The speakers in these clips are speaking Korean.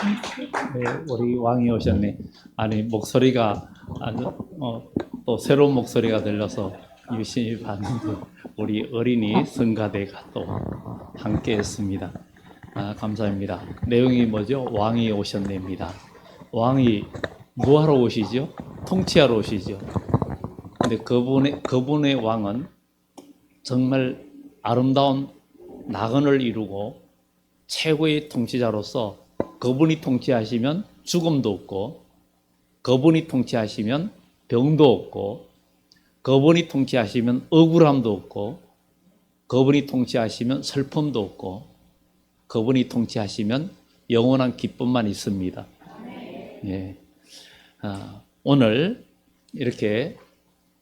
네, 우리 왕이 오셨네. 아니, 목소리가 아주 또 새로운 목소리가 들려서 유심히 봤는데 우리 어린이 성가대가 또 함께 했습니다. 감사합니다. 내용이 뭐죠? 왕이 오셨네입니다. 왕이 뭐하러 오시죠? 통치하러 오시죠. 근데 그분의 왕은 정말 아름다운 낙원을 이루고 최고의 통치자로서 그분이 통치하시면 죽음도 없고, 그분이 통치하시면 병도 없고, 그분이 통치하시면 억울함도 없고, 그분이 통치하시면 슬픔도 없고, 그분이 통치하시면 영원한 기쁨만 있습니다. 예. 오늘 이렇게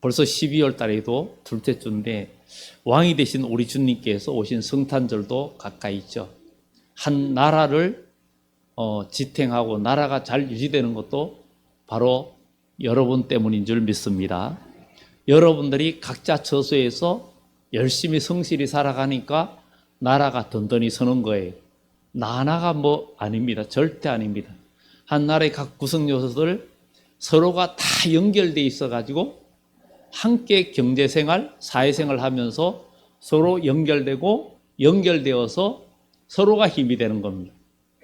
벌써 12월 달에도 둘째 주인데 왕이 되신 우리 주님께서 오신 성탄절도 가까이 있죠. 한 나라를 지탱하고 나라가 잘 유지되는 것도 바로 여러분 때문인 줄 믿습니다. 여러분들이 각자 처소에서 열심히 성실히 살아가니까 나라가 든든히 서는 거예요. 나 하나가 뭐 아닙니다. 절대 아닙니다. 한 나라의 각 구성 요소들 서로가 다 연결되어 있어가지고 함께 경제생활, 사회생활 하면서 서로 연결되어서 서로가 힘이 되는 겁니다.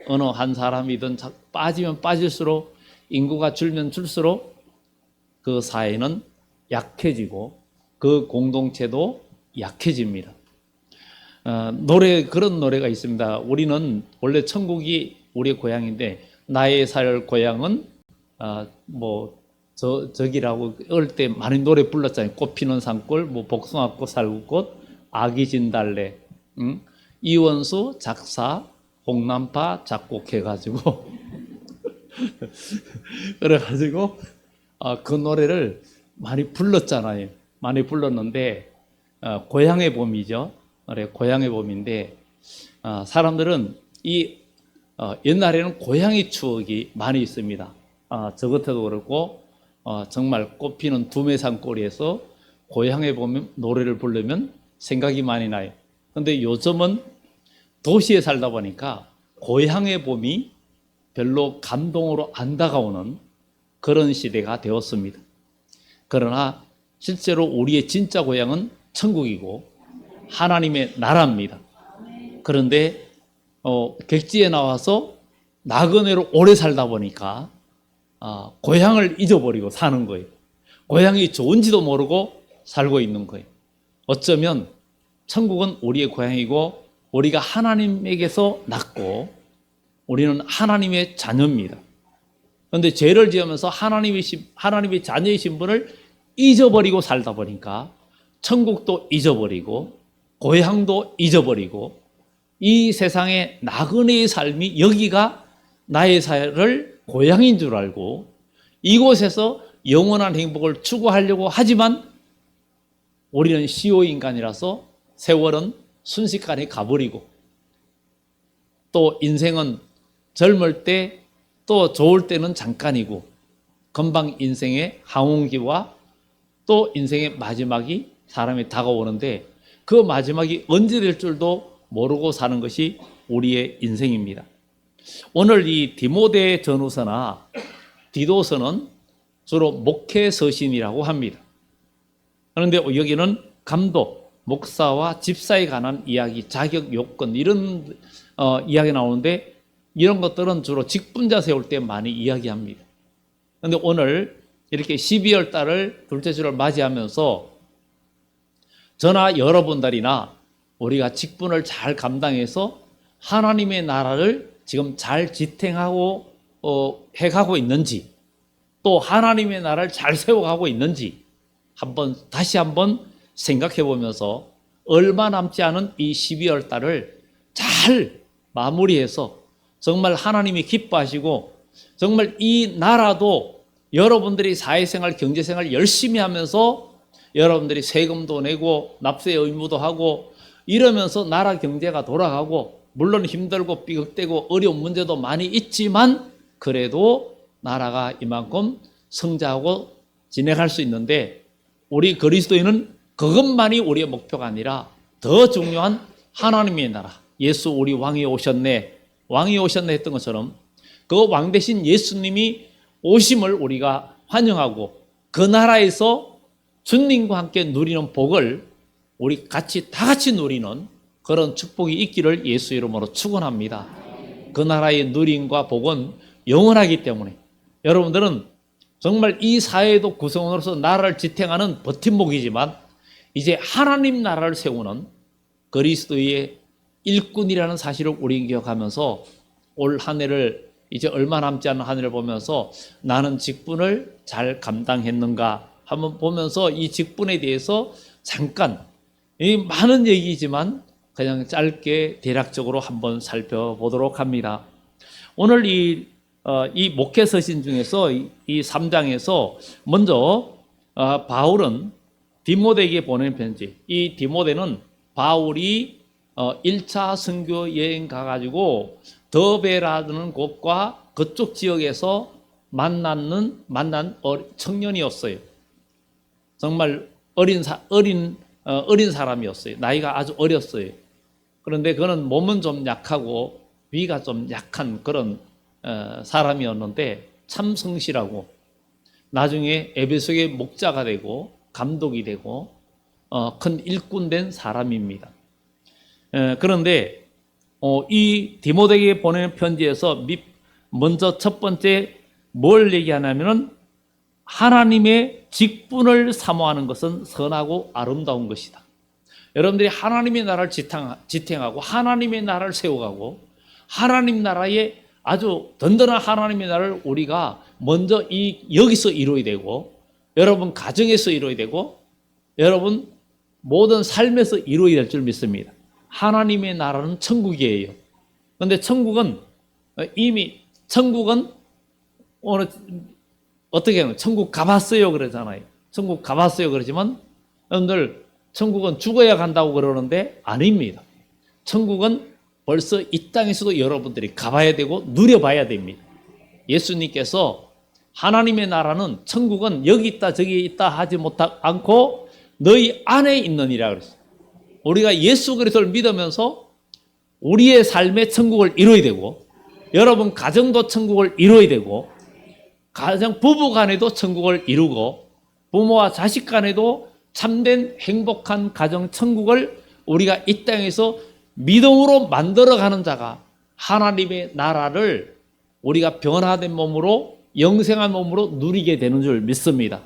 어느 한 사람이든 빠지면 빠질수록, 인구가 줄면 줄수록 그 사회는 약해지고 그 공동체도 약해집니다. 그런 노래가 있습니다. 우리는 원래 천국이 우리의 고향인데 나의 살 고향은 저기라고 어릴 때 많이 노래 불렀잖아요. 꽃피는 산골, 복숭아꽃, 살구꽃, 아기 진달래, 이원수 작사, 홍남파 작곡해가지고 그래가지고 그 노래를 많이 불렀잖아요. 많이 불렀는데 고향의 봄이죠. 고향의 봄인데 사람들은 옛날에는 고향의 추억이 많이 있습니다. 저 같아도 그렇고 정말 꽃피는 두메산골에서 고향에 봄 노래를 부르면 생각이 많이 나요. 근데 요즘은 도시에 살다 보니까 고향의 봄이 별로 감동으로 안 다가오는 그런 시대가 되었습니다. 그러나 실제로 우리의 진짜 고향은 천국이고 하나님의 나라입니다. 그런데 객지에 나와서 나그네로 오래 살다 보니까 고향을 잊어버리고 사는 거예요. 고향이 좋은지도 모르고 살고 있는 거예요. 어쩌면 천국은 우리의 고향이고 우리가 하나님에게서 났고 우리는 하나님의 자녀입니다. 그런데 죄를 지으면서 하나님의 자녀의 신분을 잊어버리고 살다 보니까 천국도 잊어버리고 고향도 잊어버리고 이 세상의 나그네의 삶이 여기가 나의 삶을 고향인 줄 알고 이곳에서 영원한 행복을 추구하려고 하지만 우리는 시효인간이라서 세월은 순식간에 가버리고 또 인생은 젊을 때 또 좋을 때는 잠깐이고 금방 인생의 항운기와 또 인생의 마지막이 사람이 다가오는데 그 마지막이 언제 될 줄도 모르고 사는 것이 우리의 인생입니다. 오늘 이 디모데 전후서나 디도서는 주로 목회 서신이라고 합니다. 그런데 여기는 감독, 목사와 집사에 관한 이야기, 자격 요건 이런 이야기 나오는데 이런 것들은 주로 직분자 세울 때 많이 이야기합니다. 그런데 오늘 이렇게 12월 달을 둘째 주를 맞이하면서 저나 여러분들이나 우리가 직분을 잘 감당해서 하나님의 나라를 지금 잘 지탱하고 해가고 있는지 또 하나님의 나라를 잘 세워가고 있는지 다시 한번 생각해 보면서 얼마 남지 않은 이 12월 달을 잘 마무리해서 정말 하나님이 기뻐하시고 정말 이 나라도 여러분들이 사회생활, 경제생활 열심히 하면서 여러분들이 세금도 내고 납세 의무도 하고 이러면서 나라 경제가 돌아가고 물론 힘들고 삐걱대고 어려운 문제도 많이 있지만 그래도 나라가 이만큼 성장하고 진행할 수 있는데 우리 그리스도인은 그것만이 우리의 목표가 아니라 더 중요한 하나님의 나라 예수 우리 왕이 오셨네 했던 것처럼 그 왕 대신 예수님이 오심을 우리가 환영하고 그 나라에서 주님과 함께 누리는 복을 우리 다 같이 누리는 그런 축복이 있기를 예수 이름으로 축원합니다. 그 나라의 누림과 복은 영원하기 때문에 여러분들은 정말 이 사회도 구성원으로서 나라를 지탱하는 버팀목이지만 이제 하나님 나라를 세우는 그리스도의 일꾼이라는 사실을 우리 기억하면서 올 한 해를 이제 얼마 남지 않은 한 해를 보면서 나는 직분을 잘 감당했는가 한번 보면서 이 직분에 대해서 잠깐 이 많은 얘기지만 그냥 짧게 대략적으로 한번 살펴보도록 합니다. 오늘 이 목회 서신 중에서 이 3장에서 먼저 바울은 디모데에게 보낸 편지. 이 디모데는 바울이 1차 선교 여행 가가지고 더베라는 곳과 그쪽 지역에서 만난 청년이었어요. 정말 어린 사람이었어요. 나이가 아주 어렸어요. 그런데 그는 몸은 좀 약하고 위가 좀 약한 그런 사람이었는데 참 성실하고 나중에 에베소의 목자가 되고 감독이 되고 큰 일꾼 된 사람입니다. 그런데 이 디모데에게 보내는 편지에서 먼저 첫 번째 뭘 얘기하냐면은 하나님의 직분을 사모하는 것은 선하고 아름다운 것이다. 여러분들이 하나님의 나라를 지탱하고 하나님의 나라를 세워가고 하나님 나라의 아주 든든한 하나님의 나라를 우리가 먼저 여기서 이루어야 되고 여러분 가정에서 이루어야 되고 여러분 모든 삶에서 이루어야 될 줄 믿습니다. 하나님의 나라는 천국이에요. 그런데 천국은 오늘 어떻게 하면 천국 가봤어요 그러잖아요. 천국 가봤어요 그러지만 여러분들 천국은 죽어야 간다고 그러는데 아닙니다. 천국은 벌써 이 땅에서도 여러분들이 가봐야 되고 누려봐야 됩니다. 예수님께서 하나님의 나라는 천국은 여기 있다 저기 있다 하지 않고 너희 안에 있느니라 그랬어요. 우리가 예수 그리스도를 믿으면서 우리의 삶의 천국을 이루어야 되고 여러분 가정도 천국을 이루어야 되고 가정 부부 간에도 천국을 이루고 부모와 자식 간에도 참된 행복한 가정 천국을 우리가 이 땅에서 믿음으로 만들어가는 자가 하나님의 나라를 우리가 변화된 몸으로 영생한 몸으로 누리게 되는 줄 믿습니다.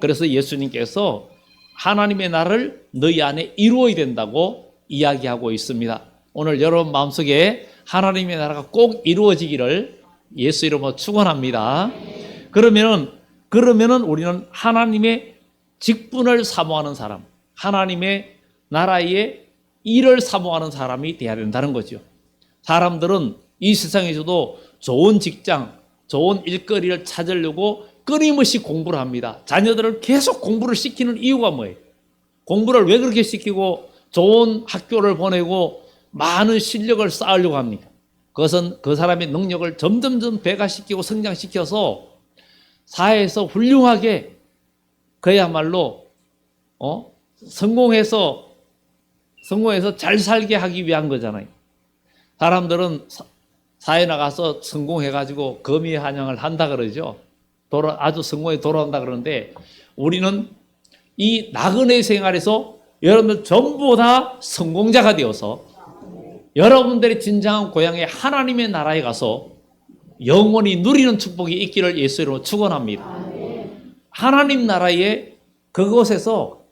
그래서 예수님께서 하나님의 나라를 너희 안에 이루어야 된다고 이야기하고 있습니다. 오늘 여러분 마음속에 하나님의 나라가 꼭 이루어지기를 예수 이름으로 축원합니다. 그러면은 우리는 하나님의 직분을 사모하는 사람, 하나님의 나라의 일을 사모하는 사람이 되어야 된다는 거죠. 사람들은 이 세상에서도 좋은 직장, 좋은 일거리를 찾으려고 끊임없이 공부를 합니다. 자녀들을 계속 공부를 시키는 이유가 뭐예요? 공부를 왜 그렇게 시키고 좋은 학교를 보내고 많은 실력을 쌓으려고 합니까? 그것은 그 사람의 능력을 점점점 배가시키고 성장시켜서 사회에서 훌륭하게 그야말로 성공해서 잘 살게 하기 위한 거잖아요. 사람들은 사회 나가서 성공해가지고 거미환영을 한다 그러죠. 아주 성공에 돌아온다 그러는데 우리는 이 나그네 생활에서 여러분들 전부 다 성공자가 되어서 여러분들의 진정한 고향의 하나님의 나라에 가서 영원히 누리는 축복이 있기를 예수 이름으로 축원합니다. 하나님 나라의 그곳에서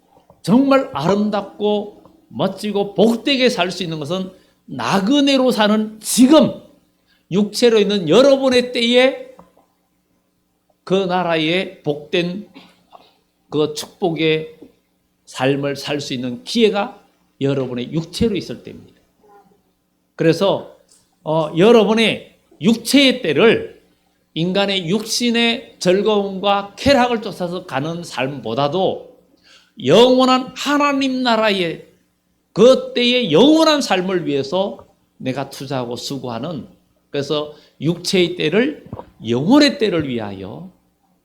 정말 아름답고 멋지고 복되게 살 수 있는 것은 나그네로 사는 지금 육체로 있는 여러분의 때에 그 나라의 복된 그 축복의 삶을 살 수 있는 기회가 여러분의 육체로 있을 때입니다. 그래서 여러분의 육체의 때를 인간의 육신의 즐거움과 쾌락을 쫓아서 가는 삶보다도 영원한 하나님 나라의 그 때의 영원한 삶을 위해서 내가 투자하고 수고하는, 그래서 육체의 때를 영혼의 때를 위하여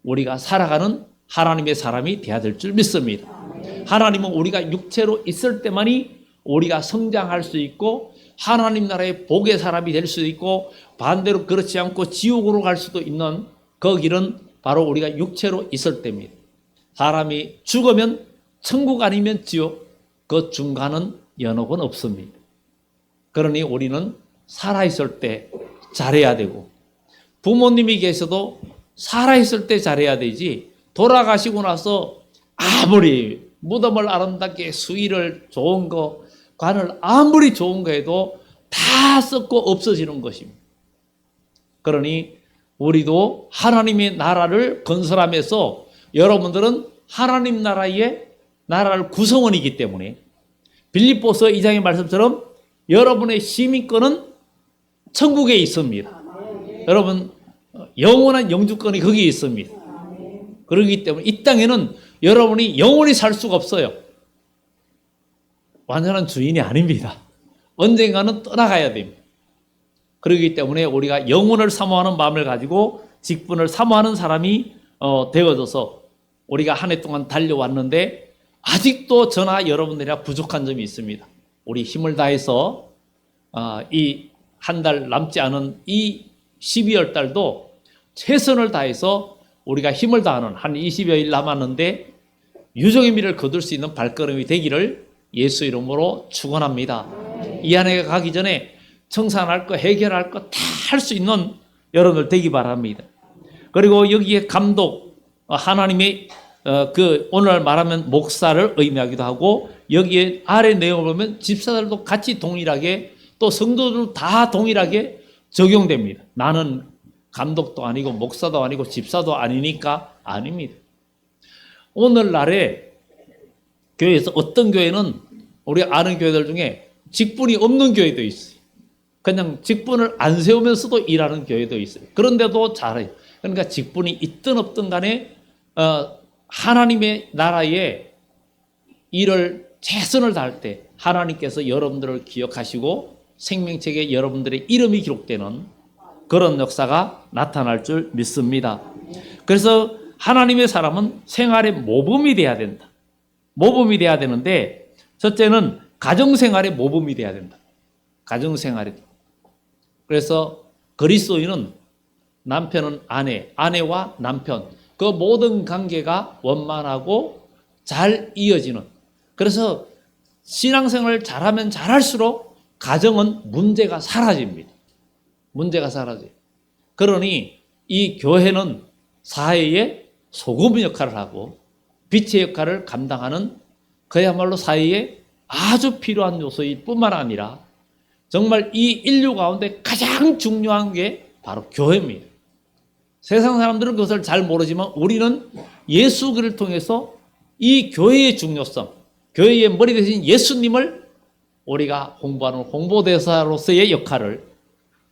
우리가 살아가는 하나님의 사람이 되어야 될 줄 믿습니다. 하나님은 우리가 육체로 있을 때만이 우리가 성장할 수 있고 하나님 나라의 복의 사람이 될 수도 있고 반대로 그렇지 않고 지옥으로 갈 수도 있는 그 길은 바로 우리가 육체로 있을 때입니다. 사람이 죽으면 천국 아니면 지옥, 그 중간은 연옥은 없습니다. 그러니 우리는 살아있을 때 잘해야 되고 부모님이 계셔도 살아있을 때 잘해야 되지 돌아가시고 나서 아무리 무덤을 아름답게 수의를 좋은 거 관을 아무리 좋은 거 해도 다 썩고 없어지는 것입니다. 그러니 우리도 하나님의 나라를 건설하면서 여러분들은 하나님 나라를 구성원이기 때문에 빌립보서 2장의 말씀처럼 여러분의 시민권은 천국에 있습니다. 여러분 영원한 영주권이 거기에 있습니다. 그렇기 때문에 이 땅에는 여러분이 영원히 살 수가 없어요. 완전한 주인이 아닙니다. 언젠가는 떠나가야 됩니다. 그렇기 때문에 우리가 영혼을 사모하는 마음을 가지고 직분을 사모하는 사람이 되어져서 우리가 한 해 동안 달려왔는데 아직도 저나 여러분들이나 부족한 점이 있습니다. 우리 힘을 다해서 이 한 달 남지 않은 이 12월 달도 최선을 다해서 우리가 힘을 다하는 한 20여일 남았는데 유종의 미를 거둘 수 있는 발걸음이 되기를 예수 이름으로 축원합니다. 이 한 해가 가기 전에 청산할 거 해결할 거 다 할 수 있는 여러분들 되기 바랍니다. 그리고 여기에 감독 하나님의 오늘 말하면 목사를 의미하기도 하고 여기에 아래 내용을 보면 집사들도 같이 동일하게 또 성도들도 다 동일하게 적용됩니다. 나는 감독도 아니고 목사도 아니고 집사도 아니니까 아닙니다. 오늘날에 교회에서 어떤 교회는 우리 아는 교회들 중에 직분이 없는 교회도 있어요. 그냥 직분을 안 세우면서도 일하는 교회도 있어요. 그런데도 잘해요. 그러니까 직분이 있든 없든 간에 하나님의 나라에 일을 최선을 다할 때 하나님께서 여러분들을 기억하시고 생명책에 여러분들의 이름이 기록되는 그런 역사가 나타날 줄 믿습니다. 그래서 하나님의 사람은 생활의 모범이 돼야 된다. 모범이 돼야 되는데 첫째는 가정생활의 모범이 돼야 된다. 가정생활이. 그래서 그리스도인은 남편은 아내, 아내와 남편 그 모든 관계가 원만하고 잘 이어지는 그래서 신앙생활을 잘하면 잘할수록 가정은 문제가 사라집니다. 문제가 사라져요. 그러니 이 교회는 사회의 소금 역할을 하고 빛의 역할을 감당하는 그야말로 사회에 아주 필요한 요소일 뿐만 아니라 정말 이 인류 가운데 가장 중요한 게 바로 교회입니다. 세상 사람들은 그것을 잘 모르지만 우리는 예수를 통해서 이 교회의 중요성, 교회의 머리 대신 예수님을 우리가 홍보하는 홍보대사로서의 역할을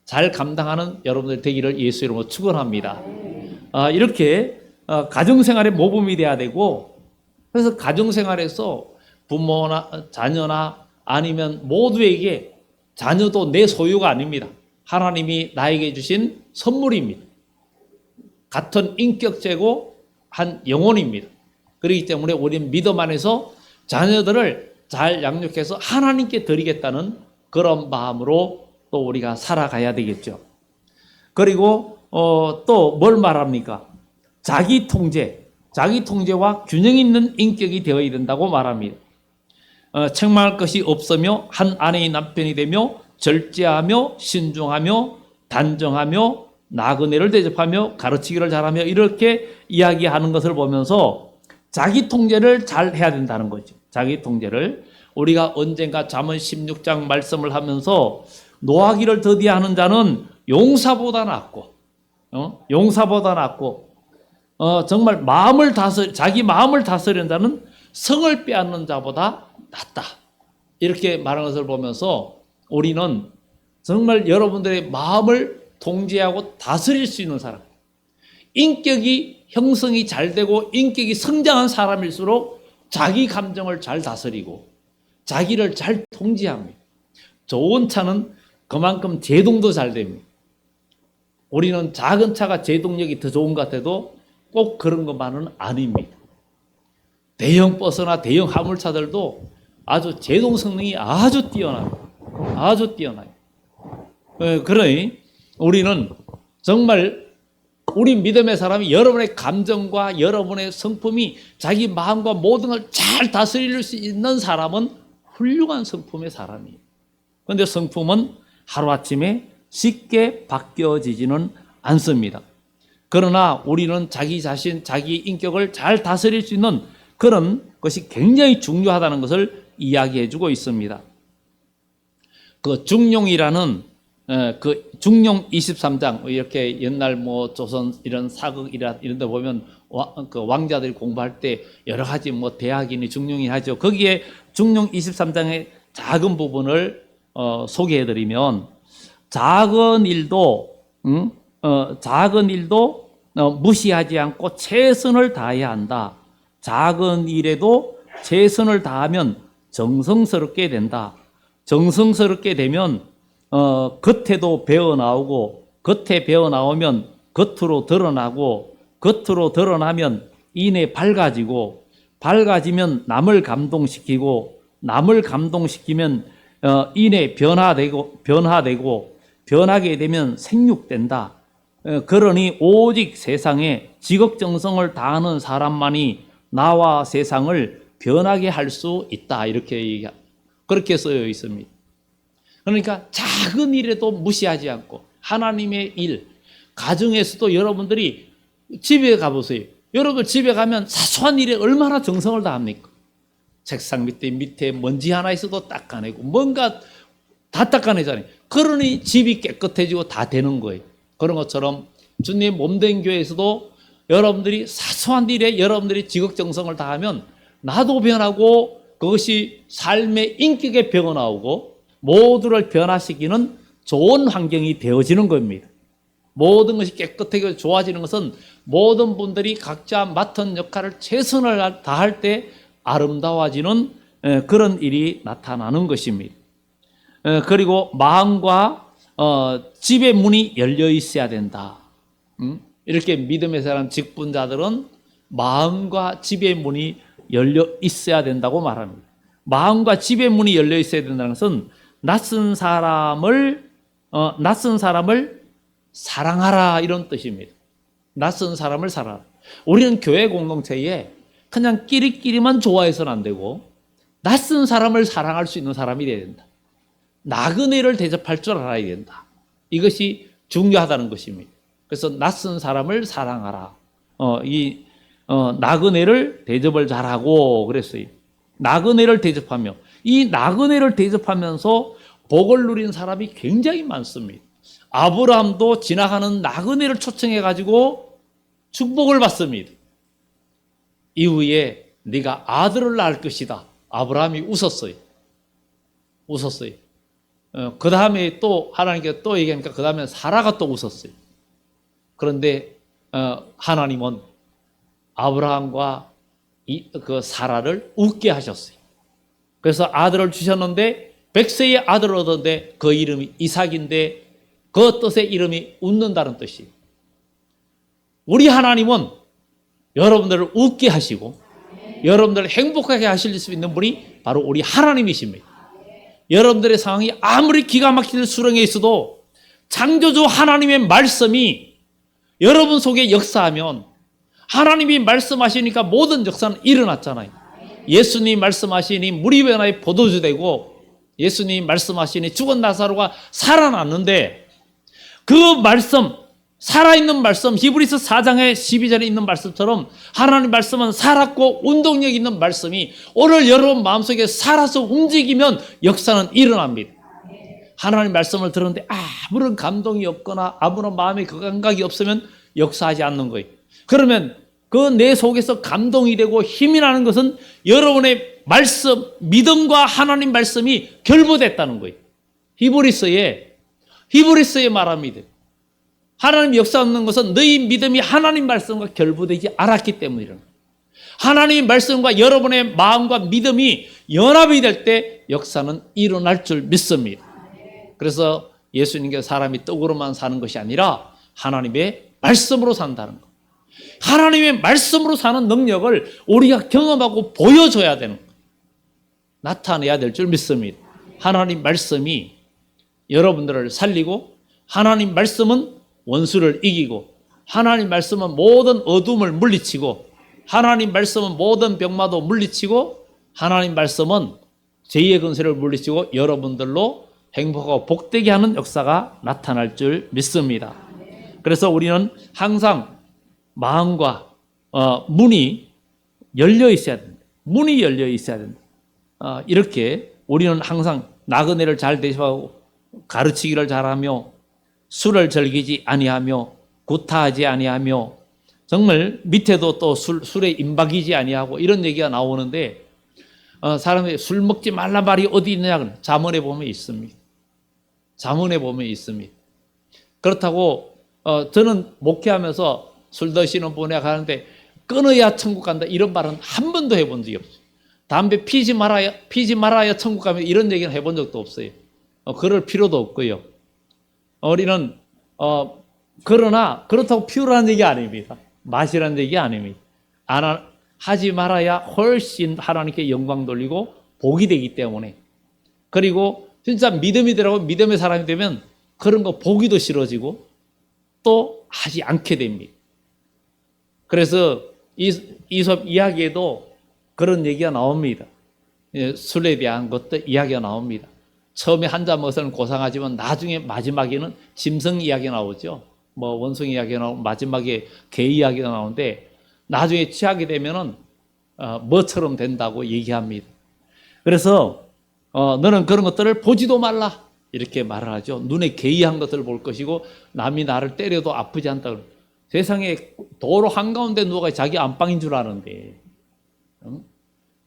잘 감당하는 여러분들 되기를 예수 이름으로 축원합니다. 이렇게 가정생활의 모범이 돼야 되고 그래서 가정생활에서 부모나 자녀나 아니면 모두에게 자녀도 내 소유가 아닙니다. 하나님이 나에게 주신 선물입니다. 같은 인격체고 한 영혼입니다. 그렇기 때문에 우리는 믿음 안에서 자녀들을 잘 양육해서 하나님께 드리겠다는 그런 마음으로 또 우리가 살아가야 되겠죠. 그리고 또 뭘 말합니까? 자기 통제와 균형 있는 인격이 되어야 된다고 말합니다. 책망할 것이 없으며 한 아내의 남편이 되며 절제하며 신중하며 단정하며 나그네를 대접하며 가르치기를 잘하며 이렇게 이야기하는 것을 보면서 자기 통제를 잘 해야 된다는 거죠. 자기 통제를 우리가 언젠가 잠언 16장 말씀을 하면서 노하기를 더디하는 자는 용사보다 낫고 정말 자기 마음을 다스리는 자는 성을 빼앗는 자보다 낫다. 이렇게 말하는 것을 보면서 우리는 정말 여러분들의 마음을 통제하고 다스릴 수 있는 사람, 인격이 형성이 잘 되고 인격이 성장한 사람일수록 자기 감정을 잘 다스리고 자기를 잘 통제합니다. 좋은 차는 그만큼 제동도 잘 됩니다. 우리는 작은 차가 제동력이 더 좋은 것 같아도 꼭 그런 것만은 아닙니다. 대형 버스나 대형 화물차들도 아주 제동 성능이 아주 뛰어납니다. 아주 뛰어나요. 그러니 우리는 정말 우리 믿음의 사람이 여러분의 감정과 여러분의 성품이 자기 마음과 모든 걸 잘 다스릴 수 있는 사람은 훌륭한 성품의 사람이에요. 그런데 성품은 하루아침에 쉽게 바뀌어지지는 않습니다. 그러나 우리는 자기 자신, 자기 인격을 잘 다스릴 수 있는 그런 것이 굉장히 중요하다는 것을 이야기해 주고 있습니다. 그 중용이라는 그 중용 23장 이렇게 옛날 뭐 조선 이런 사극 이런 데 보면 그 왕자들이 공부할 때 여러 가지 뭐 대학이니 중용이 하죠. 거기에 중용 23장의 작은 부분을 소개해 드리면 작은 일도 무시하지 않고 최선을 다해야 한다. 작은 일에도 최선을 다하면 정성스럽게 된다. 정성스럽게 되면 겉에도 배어나오고 겉에 배어나오면 겉으로 드러나고 겉으로 드러나면 이내 밝아지고 밝아지면 남을 감동시키고 남을 감동시키면 이내 변화되고 변하게 되면 생육된다. 그러니 오직 세상에 지극정성을 다하는 사람만이 나와 세상을 변하게 할 수 있다. 이렇게 그렇게 쓰여 있습니다. 그러니까 작은 일에도 무시하지 않고 하나님의 일, 가정에서도 여러분들이 집에 가보세요. 여러분 집에 가면 사소한 일에 얼마나 정성을 다합니까? 책상 밑에 먼지 하나 있어도 닦아내고 뭔가 다 닦아내잖아요. 그러니 집이 깨끗해지고 다 되는 거예요. 그런 것처럼 주님 몸된 교회에서도 여러분들이 사소한 일에 여러분들이 지극정성을 다하면 나도 변하고 그것이 삶의 인격에 배어나오고 모두를 변화시키는 좋은 환경이 되어지는 겁니다. 모든 것이 깨끗하게 좋아지는 것은 모든 분들이 각자 맡은 역할을 최선을 다할 때 아름다워지는 그런 일이 나타나는 것입니다. 그리고 마음과 집의 문이 열려 있어야 된다. 이렇게 믿음의 사람 직분자들은 마음과 집의 문이 열려 있어야 된다고 말합니다. 마음과 집의 문이 열려 있어야 된다는 것은 낯선 사람을 사랑하라 이런 뜻입니다. 낯선 사람을 사랑하라. 우리는 교회 공동체에 그냥 끼리끼리만 좋아해서는 안 되고 낯선 사람을 사랑할 수 있는 사람이 되어야 된다. 나그네를 대접할 줄 알아야 된다. 이것이 중요하다는 것입니다. 그래서 낯선 사람을 사랑하라. 나그네를 대접을 잘하고 그랬어요. 나그네를 대접하며 이 나그네를 대접하면서 복을 누린 사람이 굉장히 많습니다. 아브라함도 지나가는 나그네를 초청해 가지고 축복을 받습니다. 이후에 네가 아들을 낳을 것이다. 아브라함이 웃었어요. 그 다음에 또 하나님께 또 얘기하니까 그 다음에 사라가 또 웃었어요. 그런데 하나님은 아브라함과 그 사라를 웃게 하셨어요. 그래서 아들을 주셨는데 100세의 아들을 얻었는데 그 이름이 이삭인데 그 뜻의 이름이 웃는다는 뜻이에요. 우리 하나님은 여러분들을 웃게 하시고 여러분들을 행복하게 하실 수 있는 분이 바로 우리 하나님이십니다. 여러분들의 상황이 아무리 기가 막힐 수렁에 있어도 창조주 하나님의 말씀이 여러분 속에 역사하면 하나님이 말씀하시니까 모든 역사는 일어났잖아요. 예수님 말씀하시니 물이 변화에 포도주 되고 예수님 말씀하시니 죽은 나사로가 살아났는데 그 말씀 살아있는 말씀 히브리서 4장의 12절에 있는 말씀처럼 하나님 말씀은 살았고 운동력 있는 말씀이 오늘 여러분 마음속에 살아서 움직이면 역사는 일어납니다. 하나님 말씀을 들었는데 아무런 감동이 없거나 아무런 마음의 그 감각이 없으면 역사하지 않는 거예요. 그러면 그 내 속에서 감동이 되고 힘이 나는 것은 여러분의 말씀, 믿음과 하나님 말씀이 결부됐다는 거예요. 히브리서에 말합니다. 하나님 역사 없는 것은 너희 믿음이 하나님 말씀과 결부되지 않았기 때문이라는 거예요. 하나님 말씀과 여러분의 마음과 믿음이 연합이 될 때 역사는 일어날 줄 믿습니다. 그래서 예수님께서 사람이 떡으로만 사는 것이 아니라 하나님의 말씀으로 산다는 것. 하나님의 말씀으로 사는 능력을 우리가 경험하고 보여줘야 되는 것. 나타내야 될 줄 믿습니다. 하나님 말씀이 여러분들을 살리고, 하나님 말씀은 원수를 이기고, 하나님 말씀은 모든 어둠을 물리치고, 하나님 말씀은 모든 병마도 물리치고, 하나님 말씀은 죄의 근세를 물리치고 여러분들로 행복하고 복되게 하는 역사가 나타날 줄 믿습니다. 그래서 우리는 항상 마음과 문이 열려 있어야 된다. 문이 열려 있어야 된다. 이렇게 우리는 항상 나그네를 잘 대접하고 가르치기를 잘하며 술을 즐기지 아니하며 구타하지 아니하며 정말 밑에도 또 술에 임박이지 아니하고 이런 얘기가 나오는데 사람들이 술 먹지 말란 말이 어디 있느냐? 잠언에 보면 있습니다. 잠언에 보면 있습니다. 그렇다고 저는 목회하면서 술 드시는 분에 가는데 끊어야 천국 간다 이런 말은 한 번도 해본 적이 없어요. 담배 피지 말아야 천국 가면 이런 얘기는 해본 적도 없어요. 그럴 필요도 없고요. 우리는 그러나 그렇다고 피우라는 얘기 아닙니다. 마시라는 얘기 아닙니다. 하지 말아야 훨씬 하나님께 영광 돌리고 복이 되기 때문에. 그리고 진짜 믿음이 되라고 믿음의 사람이 되면 그런 거 보기도 싫어지고 또 하지 않게 됩니다. 그래서 이솝 이야기에도 그런 얘기가 나옵니다. 술에 대한 것도 이야기가 나옵니다. 처음에 한 잔 먹어서는 고상하지만 나중에 마지막에는 짐승 이야기가 나오죠. 뭐 원숭이 이야기가 나오고 마지막에 개 이야기가 나오는데 나중에 취하게 되면은 뭐처럼 된다고 얘기합니다. 그래서 너는 그런 것들을 보지도 말라 이렇게 말을 하죠. 눈에 개이한 것들을 볼 것이고 남이 나를 때려도 아프지 않다. 세상에 도로 한가운데 누가 자기 안방인 줄 아는데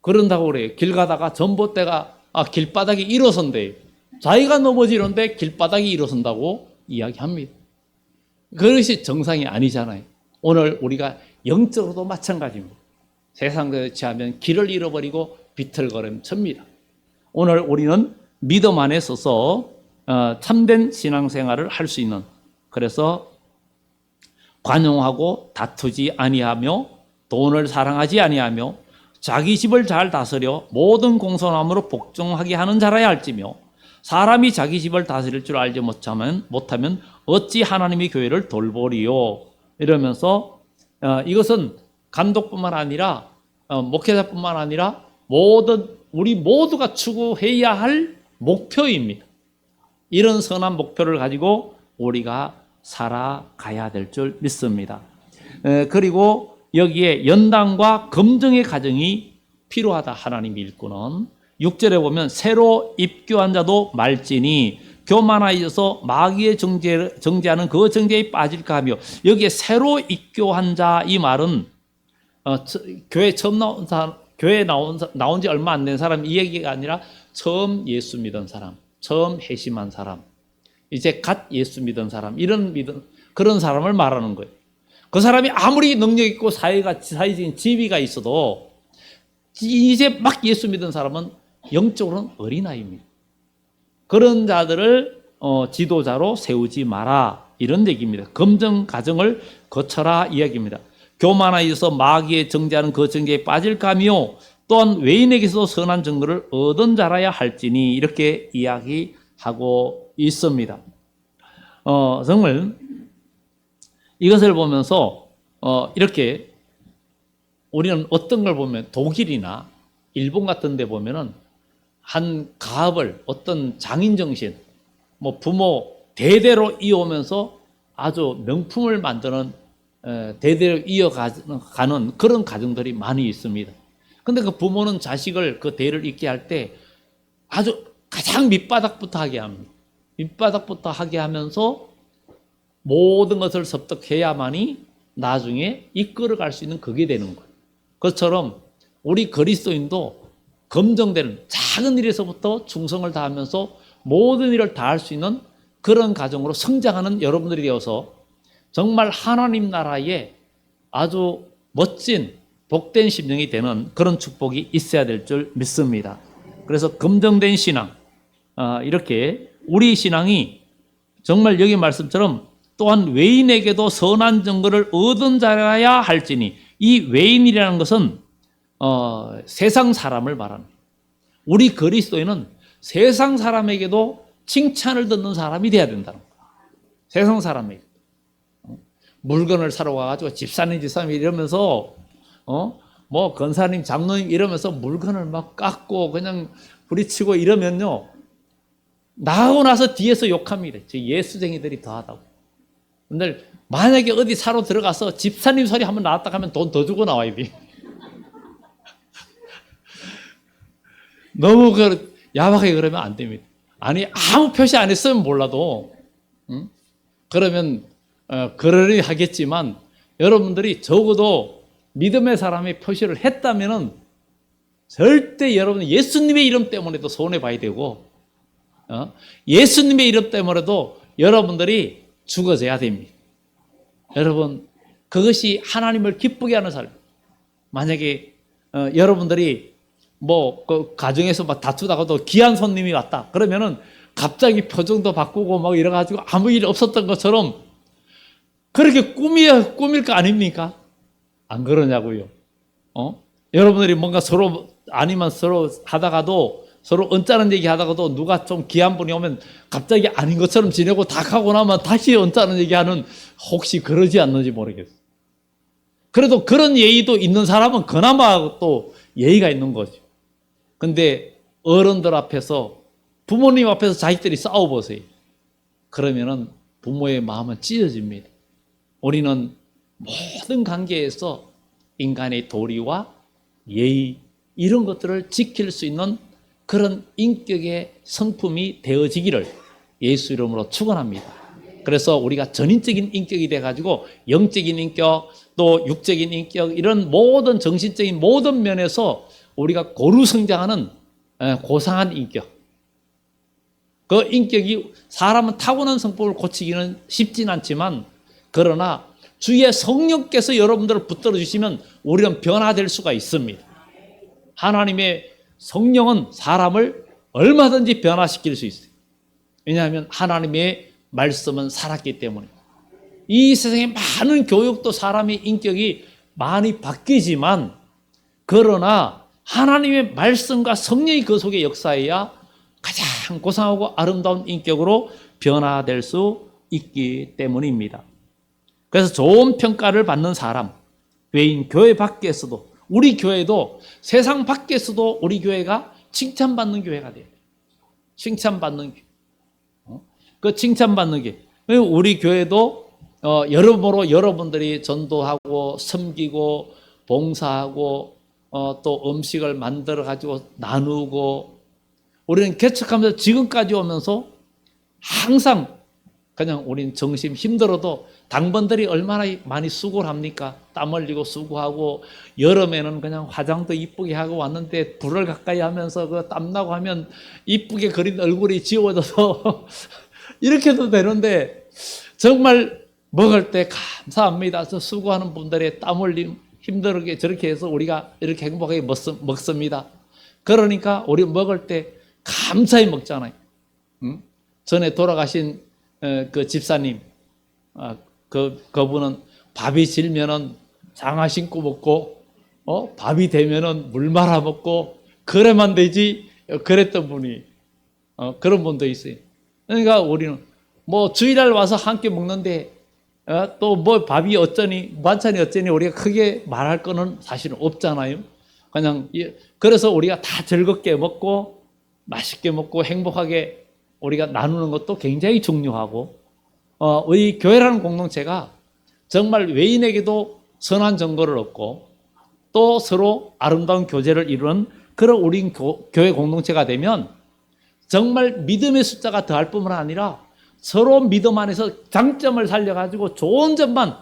그런다고 그래요. 길 가다가 전봇대가 길바닥이 일어선대. 자기가 넘어지는데 길바닥이 일어선다고 이야기합니다. 그것이 정상이 아니잖아요. 오늘 우리가 영적으로도 마찬가지입니다. 세상에 취하면 길을 잃어버리고 비틀거림 칩니다. 오늘 우리는 믿음 안에 서서 참된 신앙생활을 할 수 있는, 그래서 관용하고 다투지 아니하며 돈을 사랑하지 아니하며 자기 집을 잘 다스려 모든 공손함으로 복종하게 하는 자라야 할지며 사람이 자기 집을 다스릴 줄 알지 못하면 어찌 하나님의 교회를 돌보리요. 이러면서 이것은 감독뿐만 아니라 목회자뿐만 아니라 우리 모두가 추구해야 할 목표입니다. 이런 선한 목표를 가지고 우리가 살아가야 될 줄 믿습니다. 그리고 여기에 연단과 검증의 과정이 필요하다. 하나님이 일꾼은 6절에 보면 새로 입교한 자도 말지니 교만하여서 마귀의 정죄하는 그 정죄에 빠질까 하며, 여기에 새로 입교한 자 이 말은 교회 처음 교회에 나온 지 얼마 안 된 사람 이 얘기가 아니라 처음 예수 믿은 사람, 처음 회심한 사람, 이제 갓 예수 믿은 사람, 그런 사람을 말하는 거예요. 그 사람이 아무리 능력 있고 사회적인 지위가 있어도 이제 막 예수 믿은 사람은 영적으로는 어린아이입니다. 그런 자들을 지도자로 세우지 마라 이런 얘기입니다. 검증 과정을 거쳐라 이야기입니다. 교만하여서 마귀의 정죄하는 그 정죄에 빠질까며 또한 외인에게서 선한 증거를 얻은 자라야 할지니 이렇게 이야기하고 있습니다. 정말 이것을 보면서 이렇게 우리는 어떤 걸 보면 독일이나 일본 같은 데 보면은 한 가업을 어떤 장인정신, 뭐 부모 대대로 이어오면서 아주 명품을 만드는 대대로 이어가는 그런 가정들이 많이 있습니다. 근데 그 부모는 자식을 그 대를 잇게 할 때 아주 가장 밑바닥부터 하게 합니다. 밑바닥부터 하게 하면서 모든 것을 섭득해야만이 나중에 이끌어갈 수 있는 그게 되는 거예요. 그것처럼 우리 그리스도인도 검증되는 작은 일에서부터 충성을 다하면서 모든 일을 다할 수 있는 그런 가정으로 성장하는 여러분들이 되어서 정말 하나님 나라에 아주 멋진 복된 심령이 되는 그런 축복이 있어야 될 줄 믿습니다. 그래서 검증된 신앙, 이렇게 우리 신앙이 정말 여기 말씀처럼 또한 외인에게도 선한 증거를 얻은 자라야 할지니, 이 외인이라는 것은 세상 사람을 말합니다. 우리 그리스도인은 세상 사람에게도 칭찬을 듣는 사람이 돼야 된다는 거야. 세상 사람이. 물건을 사러 와가지고 집사님 이러면서, 뭐, 권사님, 장로님 이러면서 물건을 막 깎고 그냥 부리치고 이러면요. 나하고 나서 뒤에서 욕합니다. 저 예수쟁이들이 더하다고. 근데 만약에 어디 사러 들어가서 집사님 소리 한번 나왔다 하면 돈 더 주고 나와야 돼. 너무 야박하게 그러면 안 됩니다. 아니, 아무 표시 안 했으면 몰라도, 그러면, 그러려 하겠지만, 여러분들이 적어도 믿음의 사람의 표시를 했다면은 절대 여러분 예수님의 이름 때문에도 손해봐야 되고, 예수님의 이름 때문에도 여러분들이 죽어져야 됩니다. 여러분, 그것이 하나님을 기쁘게 하는 삶. 만약에, 여러분들이 뭐, 그 가정에서 막 다투다가도 귀한 손님이 왔다. 그러면은 갑자기 표정도 바꾸고 막 이래가지고 아무 일 없었던 것처럼 그렇게 꾸밀 거 아닙니까? 안 그러냐고요. 여러분들이 뭔가 서로 아니면 서로 하다가도 서로 언짢은 얘기 하다가도 누가 좀 귀한 분이 오면 갑자기 아닌 것처럼 지내고 다 가고 나면 다시 언짢은 얘기하는 혹시 그러지 않는지 모르겠어요. 그래도 그런 예의도 있는 사람은 그나마 또 예의가 있는 거죠. 근데 어른들 앞에서 부모님 앞에서 자식들이 싸워보세요. 그러면은 부모의 마음은 찢어집니다. 우리는 모든 관계에서 인간의 도리와 예의 이런 것들을 지킬 수 있는 그런 인격의 성품이 되어지기를 예수 이름으로 축원합니다. 그래서 우리가 전인적인 인격이 돼가지고 영적인 인격 또 육적인 인격 이런 모든 정신적인 모든 면에서 우리가 고루 성장하는 고상한 인격. 그 인격이 사람은 타고난 성품을 고치기는 쉽진 않지만 그러나 주의 성령께서 여러분들을 붙들어 주시면 우리는 변화될 수가 있습니다. 하나님의 성령은 사람을 얼마든지 변화시킬 수 있어요. 왜냐하면 하나님의 말씀은 살았기 때문에. 이 세상에 많은 교육도 사람의 인격이 많이 바뀌지만 그러나 하나님의 말씀과 성령이 그 속에 역사해야 가장 고상하고 아름다운 인격으로 변화될 수 있기 때문입니다. 그래서 좋은 평가를 받는 사람, 외인 교회 밖에서도 우리 교회도 세상 밖에서도 우리 교회가 칭찬받는 교회가 돼요. 칭찬받는 교회. 그 칭찬받는 교회. 우리 교회도 여러모로 여러분들이 전도하고 섬기고 봉사하고 또 음식을 만들어 가지고 나누고 우리는 개척하면서 지금까지 오면서 항상 그냥 우리는 정신 힘들어도 당번들이 얼마나 많이 수고를 합니까? 땀 흘리고 수고하고 여름에는 그냥 화장도 이쁘게 하고 왔는데 불을 가까이 하면서 그 땀나고 하면 이쁘게 그린 얼굴이 지워져서 이렇게도 되는데 정말 먹을 때 감사합니다. 저 수고하는 분들의 땀 흘림 힘들게 저렇게 해서 우리가 이렇게 행복하게 먹습니다. 그러니까 우리 먹을 때 감사히 먹잖아요. 전에 돌아가신 그 집사님, 그분은 밥이 질면은 장화 신고 먹고, 밥이 되면은 물 말아 먹고, 그래만 되지, 그랬던 분이, 그런 분도 있어요. 그러니까 우리는 뭐 주일날 와서 함께 먹는데, 또 뭐 밥이 어쩌니, 반찬이 어쩌니 우리가 크게 말할 거는 사실은 없잖아요. 그냥, 그래서 우리가 다 즐겁게 먹고, 맛있게 먹고, 행복하게 우리가 나누는 것도 굉장히 중요하고, 우리 교회라는 공동체가 정말 외인에게도 선한 정보를 얻고, 또 서로 아름다운 교제를 이루는 그런 우리 교회 공동체가 되면 정말 믿음의 숫자가 더할 뿐만 아니라 서로 믿음 안에서 장점을 살려가지고 좋은 점만,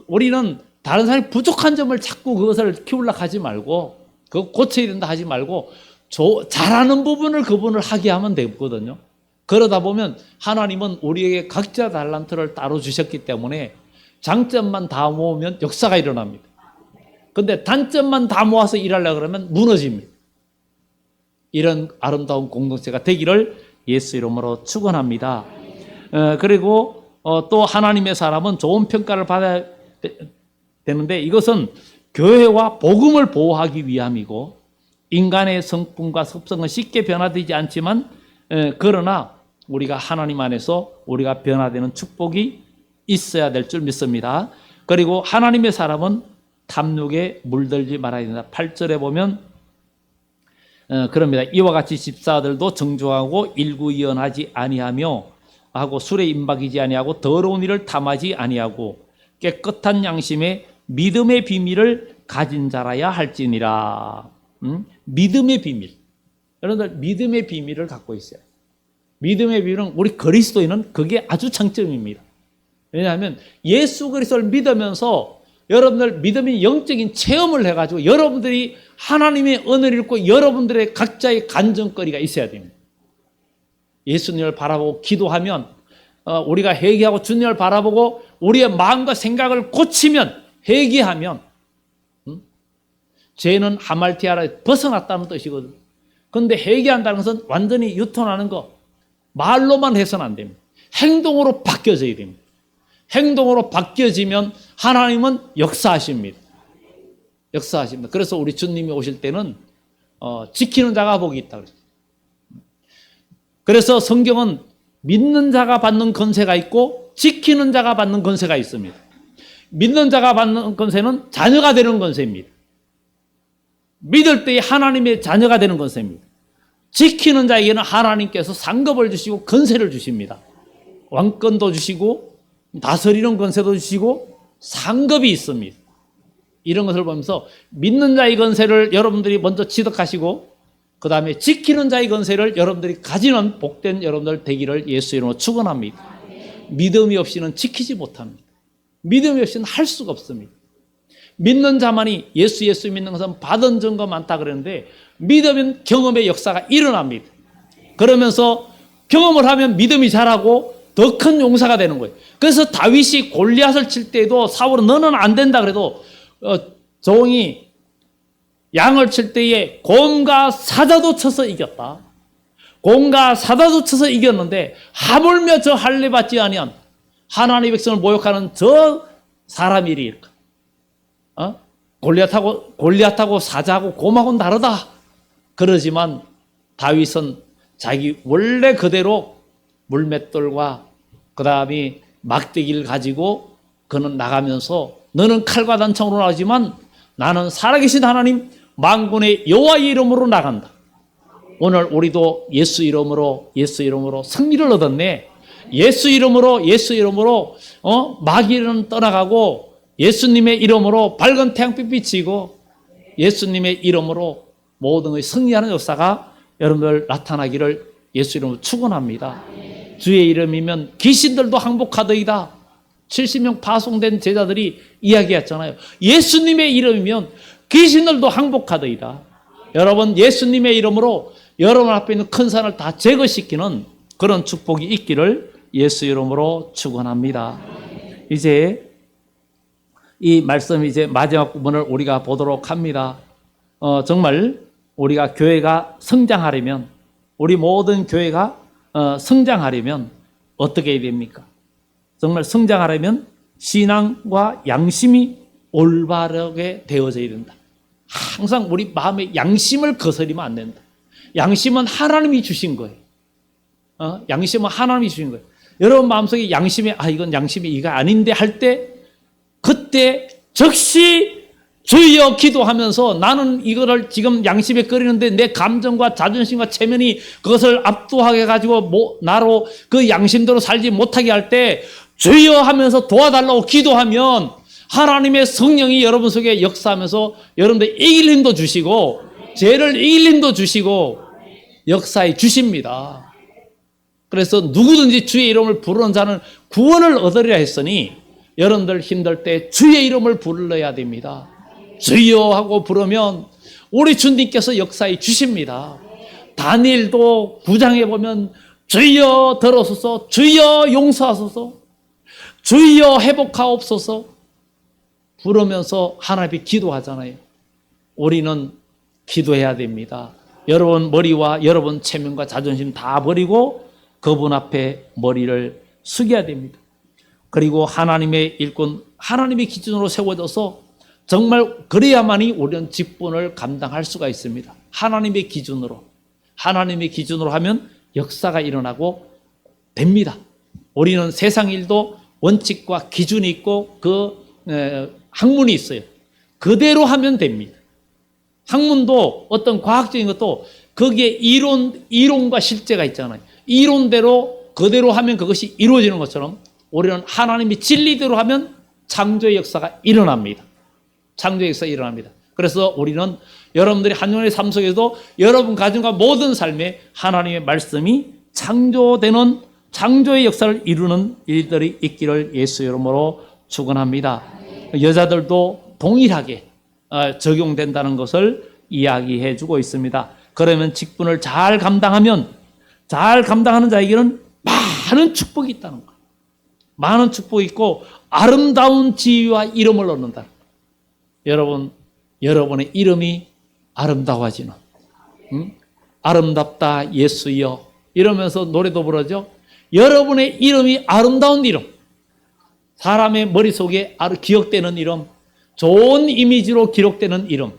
우리는 다른 사람이 부족한 점을 자꾸 그것을 키우려고 하지 말고, 그거 고쳐야 된다 하지 말고, 잘하는 부분을 그분을 하게 하면 되거든요. 그러다 보면 하나님은 우리에게 각자 달란트를 따로 주셨기 때문에 장점만 다 모으면 역사가 일어납니다. 근데 단점만 다 모아서 일하려고 그러면 무너집니다. 이런 아름다운 공동체가 되기를 예수 이름으로 축원합니다. 그리고 또 하나님의 사람은 좋은 평가를 받아야 되는데 이것은 교회와 복음을 보호하기 위함이고 인간의 성품과 습성은 쉽게 변화되지 않지만 그러나 우리가 하나님 안에서 우리가 변화되는 축복이 있어야 될 줄 믿습니다. 그리고 하나님의 사람은 탐욕에 물들지 말아야 된다. 8절에 보면 그럽니다. 이와 같이 집사들도 정중하고 일구이연하지 아니하며 하고 술에 임박이지 아니하고 더러운 일을 탐하지 아니하고 깨끗한 양심에 믿음의 비밀을 가진 자라야 할지니라. 믿음의 비밀. 여러분들 믿음의 비밀을 갖고 있어요. 믿음의 비밀은 우리 그리스도인은 그게 아주 장점입니다. 왜냐하면 예수 그리스도를 믿으면서 여러분들 믿음이 영적인 체험을 해가지고 여러분들이 하나님의 은혜를 읽고 여러분들의 각자의 간증거리가 있어야 됩니다. 예수님을 바라보고 기도하면 우리가 회개하고 주님을 바라보고 우리의 마음과 생각을 고치면 회개하면 죄는 하말티아라 벗어났다는 뜻이거든요. 그런데 회개한다는 것은 완전히 유턴하는 거 말로만 해서는 안 됩니다. 행동으로 바뀌어져야 됩니다. 행동으로 바뀌어지면 하나님은 역사하십니다. 역사하십니다. 그래서 우리 주님이 오실 때는 지키는 자가 복이 있다 그랬어요. 그래서 성경은 믿는 자가 받는 권세가 있고 지키는 자가 받는 권세가 있습니다. 믿는 자가 받는 권세는 자녀가 되는 권세입니다. 믿을 때에 하나님의 자녀가 되는 권세입니다. 지키는 자에게는 하나님께서 상급을 주시고 권세를 주십니다. 왕권도 주시고 다스리는 권세도 주시고 상급이 있습니다. 이런 것을 보면서 믿는 자의 권세를 여러분들이 먼저 취득하시고 그 다음에 지키는 자의 권세를 여러분들이 가지는 복된 여러분들 되기를 예수 이름으로 축원합니다. 믿음이 없이는 지키지 못합니다. 믿음이 없이는 할 수가 없습니다. 믿는 자만이 예수 믿는 것은 받은 증거 많다 그랬는데 믿으면 경험의 역사가 일어납니다. 그러면서 경험을 하면 믿음이 자라고 더 큰 용사가 되는 거예요. 그래서 다윗이 골리앗을 칠 때에도 사울은 너는 안 된다 그래도 종이 양을 칠 때에 곰과 사자도 쳐서 이겼다. 곰과 사자도 쳐서 이겼는데 하물며 저 할례 받지 아니한 하나님의 백성을 모욕하는 저 사람이 이릴까? 골리앗하고 사자하고 곰하고는 다르다. 그러지만 다윗은 자기 원래 그대로 물맷돌과 그 다음에 막대기를 가지고 그는 나가면서 너는 칼과 단창으로 나가지만 나는 살아계신 하나님 만군의 여호와의 이름으로 나간다. 오늘 우리도 예수 이름으로 승리를 얻었네. 예수 이름으로 마귀는 떠나가고 예수님의 이름으로 밝은 태양빛 비치고 예수님의 이름으로 모든 것이 승리하는 역사가 여러분들 나타나기를 예수 이름으로 축원합니다. 주의 이름이면 귀신들도 항복하더이다. 70명 파송된 제자들이 이야기했잖아요. 예수님의 이름이면 귀신들도 항복하더이다. 여러분 예수님의 이름으로 여러분 앞에 있는 큰 산을 다 제거시키는 그런 축복이 있기를 예수 이름으로 축원합니다. 이제 이 말씀 이제 마지막 부분을 우리가 보도록 합니다. 정말 우리가 교회가 성장하려면 우리 모든 교회가 성장하려면 어떻게 해야 됩니까? 정말 성장하려면 신앙과 양심이 올바르게 되어져야 된다. 항상 우리 마음에 양심을 거스리면 안 된다. 양심은 하나님이 주신 거예요. 양심은 하나님이 주신 거예요. 여러분 마음속에 양심에 이건 양심이 이거 아닌데 할 때 그때 즉시 주여 기도하면서 나는 이거를 지금 양심에 끓이는데 내 감정과 자존심과 체면이 그것을 압도하게 가지고 나로 그 양심대로 살지 못하게 할 때 주여 하면서 도와달라고 기도하면 하나님의 성령이 여러분 속에 역사하면서 여러분들 이길 힘도 주시고 죄를 이길 힘도 주시고 역사해 주십니다. 그래서 누구든지 주의 이름을 부르는 자는 구원을 얻으리라 했으니 여러분들 힘들 때 주의 이름을 불러야 됩니다. 주여 하고 부르면 우리 주님께서 역사해 주십니다. 다니엘도 9장에 보면 주여 들어소서, 주여 용서하소서, 주여 회복하옵소서 부르면서 하나님께 기도하잖아요. 우리는 기도해야 됩니다. 여러분 머리와 여러분 체면과 자존심 다 버리고 그분 앞에 머리를 숙여야 됩니다. 그리고 하나님의 일꾼, 하나님의 기준으로 세워져서 정말 그래야만이 우리는 직분을 감당할 수가 있습니다. 하나님의 기준으로 하면 역사가 일어나고 됩니다. 우리는 세상 일도 원칙과 기준이 있고 그 학문이 있어요. 그대로 하면 됩니다. 학문도 어떤 과학적인 것도 거기에 이론과 실제가 있잖아요. 이론대로 그대로 하면 그것이 이루어지는 것처럼 우리는 하나님이 진리대로 하면 창조의 역사가 일어납니다. 창조의 역사가 일어납니다. 그래서 우리는 여러분들이 한영의 삶 속에서도 여러분 가정과 모든 삶에 하나님의 말씀이 창조되는 창조의 역사를 이루는 일들이 있기를 예수 이름으로 축원합니다. 여자들도 동일하게 적용된다는 것을 이야기해 주고 있습니다. 그러면 직분을 잘 감당하면 잘 감당하는 자에게는 많은 축복이 있다는 거예요. 많은 축복이 있고 아름다운 지위와 이름을 얻는다. 여러분, 여러분의 이름이 아름다워지는 아름답다 예수여 이러면서 노래도 부르죠. 여러분의 이름이 아름다운 이름, 사람의 머릿속에 기억되는 이름, 좋은 이미지로 기록되는 이름,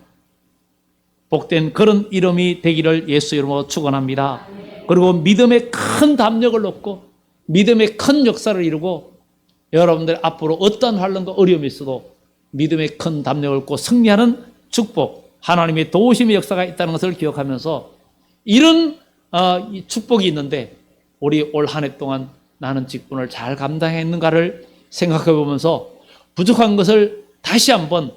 복된 그런 이름이 되기를 예수 이름으로 축원합니다. 그리고 믿음의 큰 담력을 얻고 믿음의 큰 역사를 이루고 여러분들 앞으로 어떤 환난과 어려움이 있어도 믿음의 큰 담력을 얻고 승리하는 축복, 하나님의 도우심의 역사가 있다는 것을 기억하면서 이런 축복이 있는데 우리 올 한 해 동안 나는 직분을 잘 감당했는가를 생각해 보면서 부족한 것을 다시 한번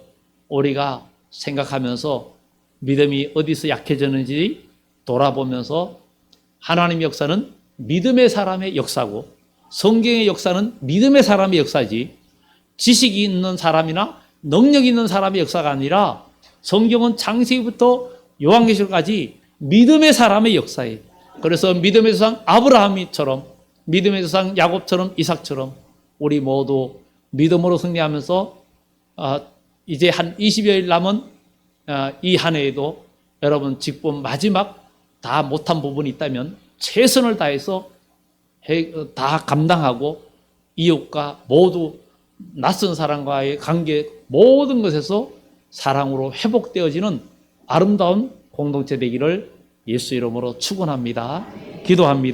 우리가 생각하면서 믿음이 어디서 약해졌는지 돌아보면서 하나님의 역사는 믿음의 사람의 역사고 성경의 역사는 믿음의 사람의 역사지 지식이 있는 사람이나 능력이 있는 사람의 역사가 아니라 성경은 창세기부터 요한계시록까지 믿음의 사람의 역사예요. 그래서 믿음의 조상 아브라함처럼 믿음의 조상 야곱처럼 이삭처럼 우리 모두 믿음으로 승리하면서 이제 한 20여일 남은 이 한 해에도 여러분 직분 마지막 다 못한 부분이 있다면 최선을 다해서 다 감당하고 이웃과 모두 낯선 사람과의 관계 모든 것에서 사랑으로 회복되어지는 아름다운 공동체 되기를 예수 이름으로 축원합니다. 기도합니다.